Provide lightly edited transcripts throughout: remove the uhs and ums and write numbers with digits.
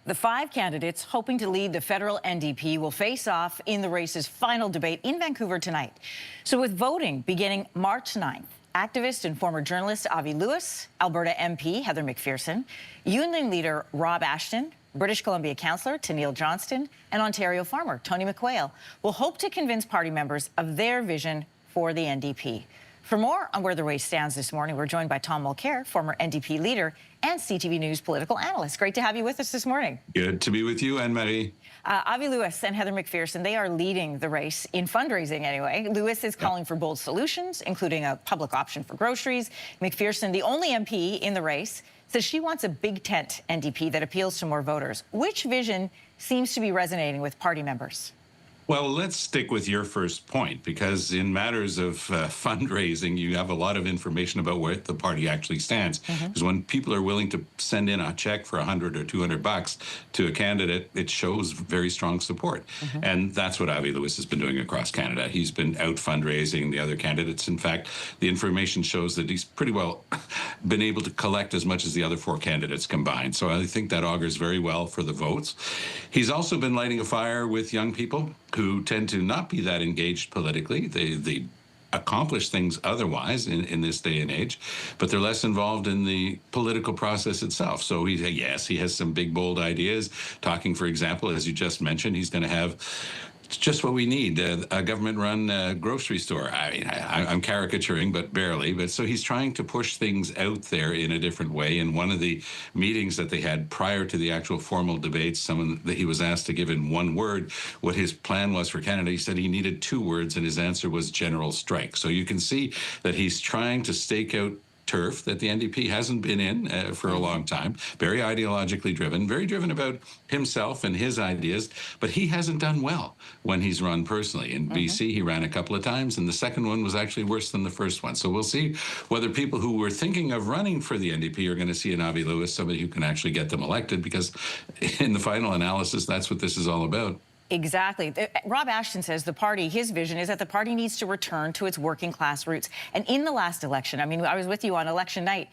The five candidates hoping to lead the federal NDP will face off in the race's final debate in Vancouver tonight. So with voting beginning March 9th, activist and former journalist Avi Lewis, Alberta MP Heather McPherson, union leader Rob Ashton, British Columbia councillor Tennille Johnston, and Ontario farmer Tony McQuail will hope to convince party members of their vision for the NDP. For more on where the race stands this morning, we're joined by Tom Mulcair, former NDP leader and CTV News political analyst. Great to have you with us this morning. Good to be with you, Anne-Marie. Avi Lewis and Heather McPherson, they are leading the race in fundraising anyway. Lewis is calling for bold solutions, including a public option for groceries. McPherson, the only MP in the race, says she wants a big tent NDP that appeals to more voters. Which vision seems to be resonating with party members? Well, let's stick with your first point, because in matters of fundraising, you have a lot of information about where the party actually stands. Because when people are willing to send in a check for $100 or $200 to a candidate, it shows very strong support. And that's what Avi Lewis has been doing across Canada. He's been out fundraising the other candidates. In fact, the information shows that he's pretty well been able to collect as much as the other four candidates combined. So I think that augurs very well for the votes. He's also been lighting a fire with young people who tend to not be that engaged politically. They accomplish things otherwise in this day and age, but they're less involved in the political process itself. So yes, he has some big, bold ideas. Talking, for example, as you just mentioned, he's going to have just what we need, a government-run grocery store. I mean, I'm caricaturing, but barely. But so he's trying to push things out there in a different way. In one of the meetings that they had prior to the actual formal debates, someone that he was asked to give in one word what his plan was for Canada. He said he needed 2 words, and his answer was general strike. So you can see that he's trying to stake out turf that the NDP hasn't been in for a long time. Very ideologically driven, very driven about himself and his ideas, but he hasn't done well when he's run personally. In BC, he ran a couple of times, and the second one was actually worse than the first one. So we'll see whether people who were thinking of running for the NDP are going to see in Avi Lewis somebody who can actually get them elected, because in the final analysis, that's what this is all about. Exactly. Rob Ashton says the party, his vision is that the party needs to return to its working class roots. And in the last election, I mean, I was with you on election night,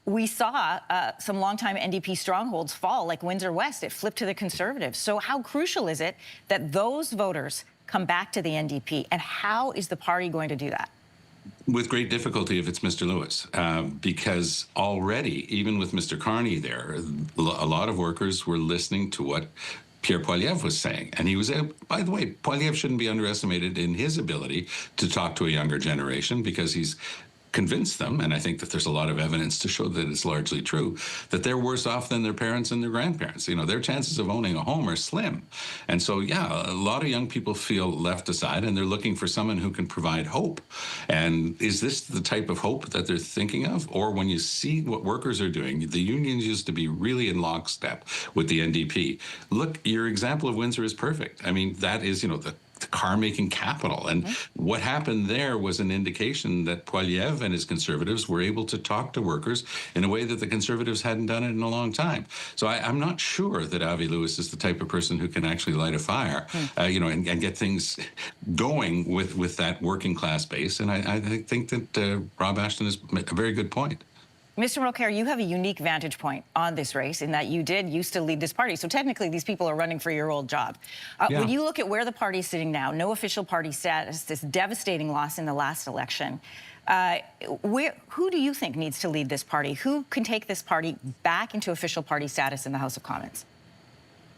we saw some longtime NDP strongholds fall, like Windsor West. It flipped to the Conservatives. So how crucial is it that those voters come back to the NDP? And how is the party going to do that? With great difficulty if it's Mr. Lewis, because already, even with Mr. Carney there, a lot of workers were listening to what Pierre Poilievre was saying. And he was, by the way, Poilievre shouldn't be underestimated in his ability to talk to a younger generation, because he's convinced them, and I think that there's a lot of evidence to show that it's largely true, that they're worse off than their parents and their grandparents. You know, their chances of owning a home are slim. And so, yeah, a lot of young people feel left aside, and they're looking for someone who can provide hope. And is this the type of hope that they're thinking of? Or when you see what workers are doing, the unions used to be really in lockstep with the NDP. Look, your example of Windsor is perfect. I mean, that is, you know, the car-making capital. And what happened there was an indication that Poilievre and his Conservatives were able to talk to workers in a way that the Conservatives hadn't done it in a long time. So I'm not sure that Avi Lewis is the type of person who can actually light a fire, you know, and get things going with that working class base. And I think that Rob Ashton is a very good point. Mr. Mulcair, you have a unique vantage point on this race in that you used to lead this party. So technically, these people are running for your old job. When you look at where the party is sitting now, no official party status, this devastating loss in the last election, who do you think needs to lead this party? Who can take this party back into official party status in the House of Commons?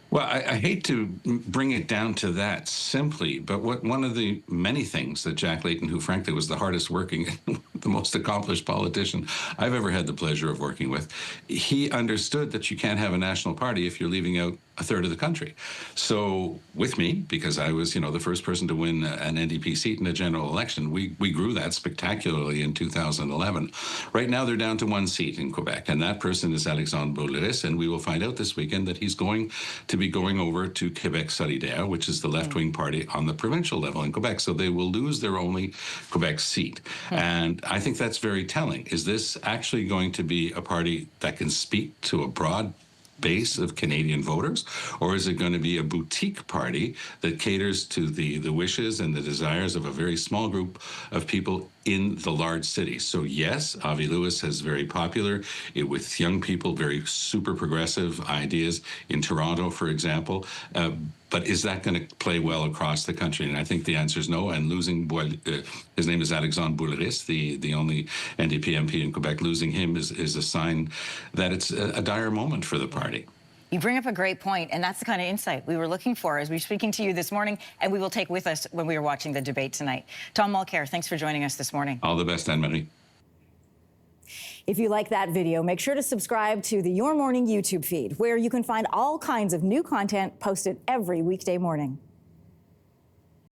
Well, I hate to bring it down to that simply, but one of the many things that Jack Layton, who frankly was the hardest working, the most accomplished politician I've ever had the pleasure of working with, he understood that you can't have a national party if you're leaving out a third of the country. So with me, because I was, you know, the first person to win an NDP seat in a general election, we grew that spectacularly in 2011. Right now, they're down to 1 seat in Quebec, and that person is Alexandre Boulris, and we will find out this weekend that he's going to be going over to Québec Solidaire, which is the left-wing party on the provincial level in Quebec. So they will lose their only Quebec seat. And I think that's very telling. Is this actually going to be a party that can speak to a broad base of Canadian voters, or is it going to be a boutique party that caters to the wishes and the desires of a very small group of people in the large cities. So yes, Avi Lewis is very popular with young people, very super progressive ideas in Toronto, for example. But is that going to play well across the country? And I think the answer is no. And losing, his name is Alexandre Boulris, the only NDP MP in Quebec, losing him is a sign that it's a dire moment for the party. You bring up a great point, and that's the kind of insight we were looking for as we were speaking to you this morning, and we will take with us when we were watching the debate tonight. Tom Mulcair, thanks for joining us this morning. All the best, Anne-Marie. If you like that video, make sure to subscribe to the Your Morning YouTube feed, where you can find all kinds of new content posted every weekday morning.